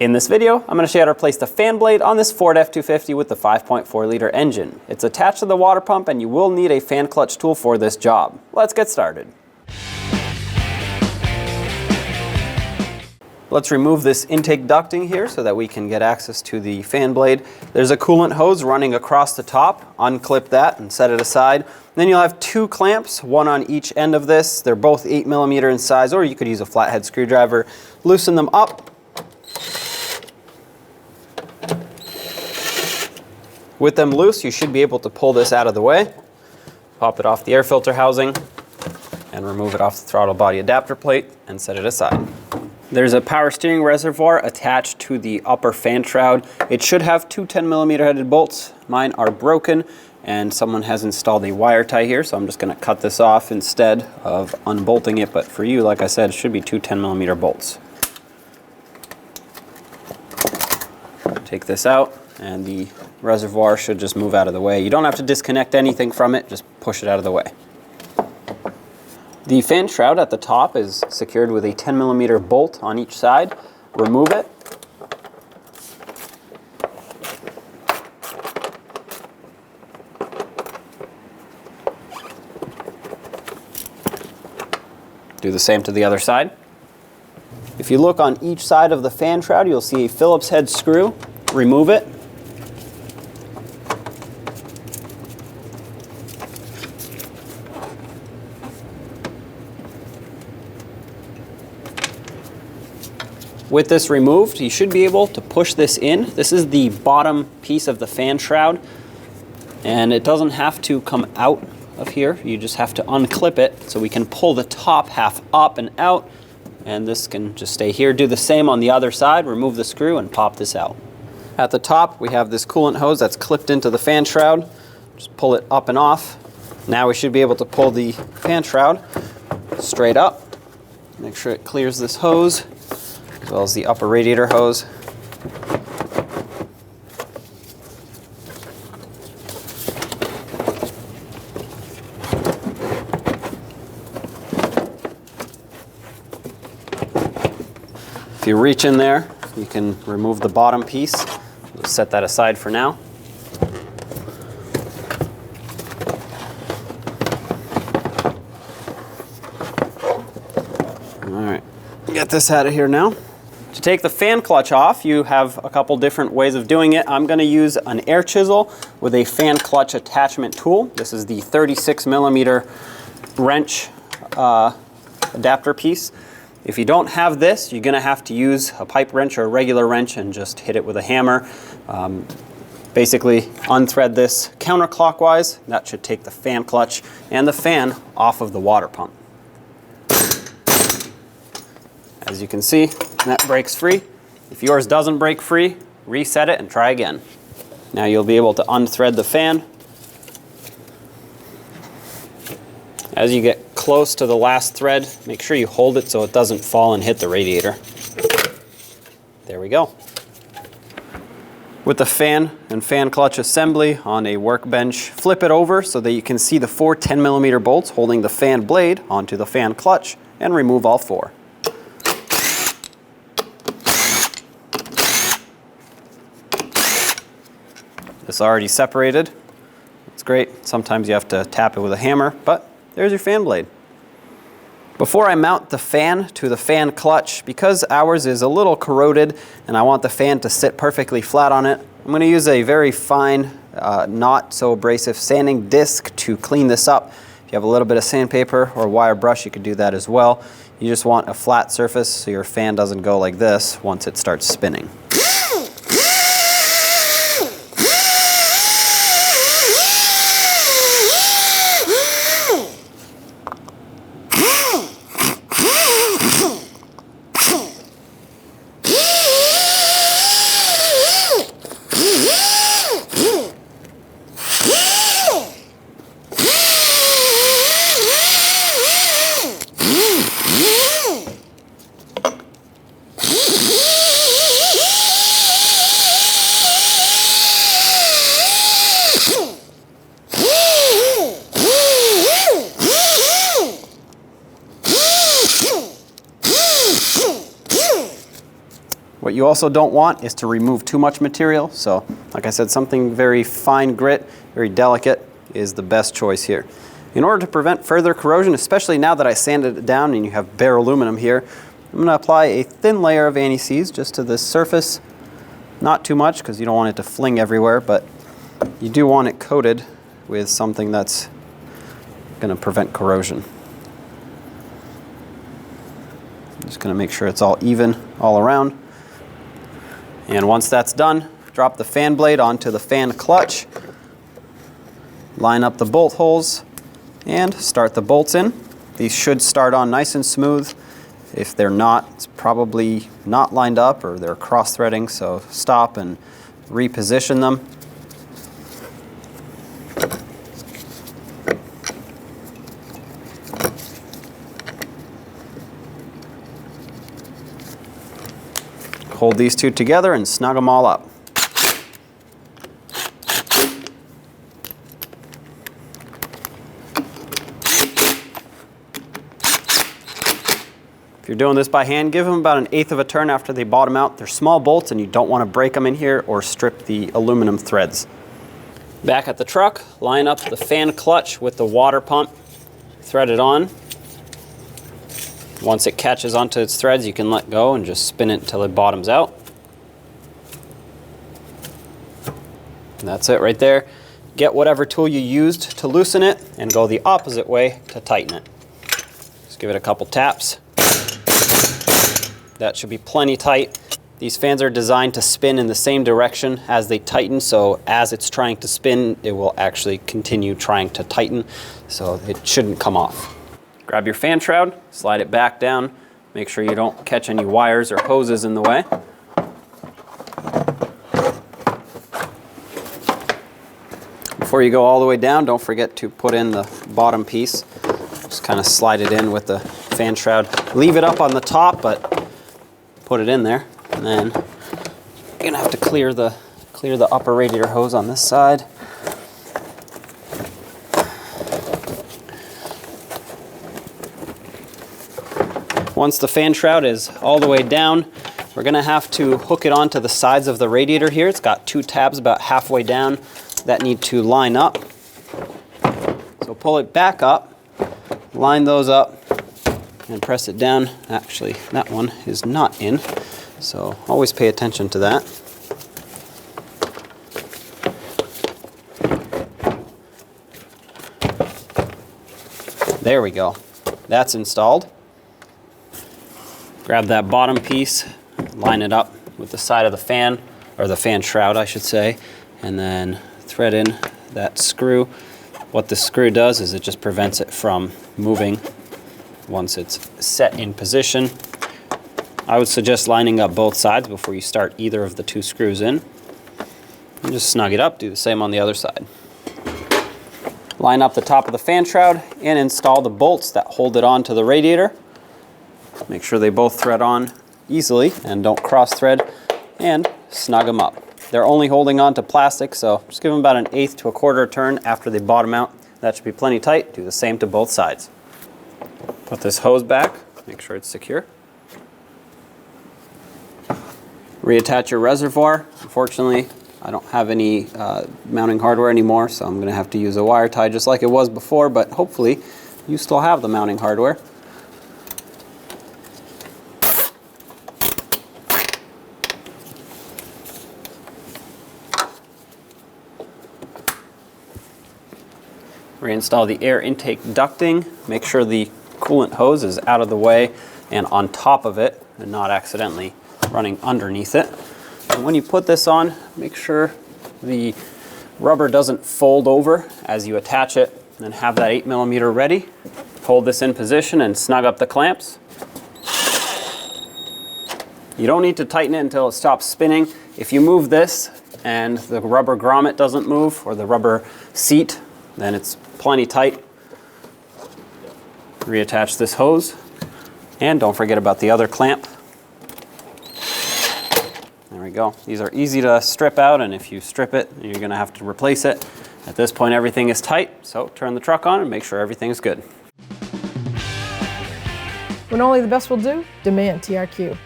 In this video, I'm going to show you how to replace the fan blade on this Ford F-250 with the 5.4 liter engine. It's attached to the water pump and you will need a fan clutch tool for this job. Let's get started. Let's remove this intake ducting here so that we can get access to the fan blade. There's a coolant hose running across the top. Unclip that and set it aside. Then you'll have two clamps, one on each end of this. They're both 8mm in size, or you could use a flathead screwdriver. Loosen them up. With them loose, you should be able to pull this out of the way. Pop it off the air filter housing and remove it off the throttle body adapter plate and set it aside. There's a power steering reservoir attached to the upper fan shroud. It should have two 10mm headed bolts. Mine are broken and someone has installed a wire tie here, so I'm just going to cut this off instead of unbolting it. But for you, like I said, it should be two 10mm bolts. Take this out and the reservoir should just move out of the way. You don't have to disconnect anything from it, just push it out of the way. The fan shroud at the top is secured with a 10mm bolt on each side. Remove it. Do the same to the other side. If you look on each side of the fan shroud, you'll see a Phillips head screw. Remove it. With this removed, you should be able to push this in. This is the bottom piece of the fan shroud, and it doesn't have to come out of here. You just have to unclip it so we can pull the top half up and out, and this can just stay here. Do the same on the other side. Remove the screw and pop this out. At the top, we have this coolant hose that's clipped into the fan shroud. Just pull it up and off. Now we should be able to pull the fan shroud straight up. Make sure it clears this hose, as well as the upper radiator hose. If you reach in there, you can remove the bottom piece. We'll set that aside for now. All right, get this out of here now. To take the fan clutch off, you have a couple different ways of doing it. I'm going to use an air chisel with a fan clutch attachment tool. This is the 36mm wrench adapter piece. If you don't have this, you're going to have to use a pipe wrench or a regular wrench and just hit it with a hammer. Basically, unthread this counterclockwise. That should take the fan clutch and the fan off of the water pump. As you can see, that breaks free. If yours doesn't break free, reset it and try again. Now you'll be able to unthread the fan. As you get close to the last thread, make sure you hold it so it doesn't fall and hit the radiator. There we go. With the fan and fan clutch assembly on a workbench, flip it over so that you can see the four 10mm bolts holding the fan blade onto the fan clutch, and remove all four. It's already separated. It's great. Sometimes you have to tap it with a hammer, but there's your fan blade. Before I mount the fan to the fan clutch, because ours is a little corroded and I want the fan to sit perfectly flat on it, I'm going to use a very fine, not so abrasive sanding disc to clean this up. If you have a little bit of sandpaper or wire brush, you could do that as well. You just want a flat surface so your fan doesn't go like this once it starts spinning. you also don't want is to remove too much material. So like I said, something very fine grit, very delicate is the best choice here. In order to prevent further corrosion, especially now that I sanded it down and you have bare aluminum here, I'm going to apply a thin layer of anti-seize just to this surface. Not too much because you don't want it to fling everywhere, but you do want it coated with something that's going to prevent corrosion. Just going to make sure it's all even all around. And once that's done, drop the fan blade onto the fan clutch, line up the bolt holes, and start the bolts in. These should start on nice and smooth. If they're not, it's probably not lined up or they're cross-threading, so stop and reposition them. Hold these two together and snug them all up. If you're doing this by hand, give them about 1/8 of a turn after they bottom out. They're small bolts and you don't want to break them in here or strip the aluminum threads. Back at the truck, line up the fan clutch with the water pump, thread it on. Once it catches onto its threads, you can let go and just spin it until it bottoms out. And that's it right there. Get whatever tool you used to loosen it and go the opposite way to tighten it. Just give it a couple taps. That should be plenty tight. These fans are designed to spin in the same direction as they tighten, so as it's trying to spin, it will actually continue trying to tighten, so it shouldn't come off. Grab your fan shroud, slide it back down, make sure you don't catch any wires or hoses in the way. Before you go all the way down, don't forget to put in the bottom piece. Just kind of slide it in with the fan shroud. Leave it up on the top, but put it in there. And then you're gonna have to clear the upper radiator hose on this side. Once the fan shroud is all the way down, we're gonna have to hook it onto the sides of the radiator here. It's got 2 tabs about halfway down that need to line up. So pull it back up, line those up, and press it down. Actually, that one is not in, so always pay attention to that. There we go. That's installed. Grab that bottom piece, line it up with the side of the fan, or the fan shroud I should say, and then thread in that screw. What the screw does is it just prevents it from moving once it's set in position. I would suggest lining up both sides before you start either of the 2 screws in. And just snug it up, do the same on the other side. Line up the top of the fan shroud and install the bolts that hold it onto the radiator. Make sure they both thread on easily and don't cross thread, and snug them up. They're only holding on to plastic, so just give them about 1/8 to 1/4 turn after they bottom out. That should be plenty tight. Do the same to both sides. Put this hose back, make sure it's secure. Reattach your reservoir. Unfortunately, I don't have any mounting hardware anymore, so I'm going to have to use a wire tie just like it was before, but hopefully you still have the mounting hardware. Reinstall the air intake ducting. Make sure the coolant hose is out of the way and on top of it and not accidentally running underneath it. And when you put this on, make sure the rubber doesn't fold over as you attach it, and have that 8mm ready. Hold this in position and snug up the clamps. You don't need to tighten it until it stops spinning. If you move this and the rubber grommet doesn't move, or the rubber seat, then it's plenty tight. Reattach this hose, and don't forget about the other clamp. There we go. These are easy to strip out, and if you strip it, you're going to have to replace it. At this point, everything is tight, so turn the truck on and make sure everything's good. When only the best will do, demand TRQ.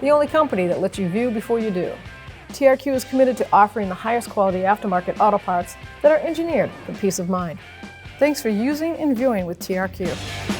the only company that lets you view before you do. TRQ is committed to offering the highest quality aftermarket auto parts that are engineered for peace of mind. Thanks for using and viewing with TRQ.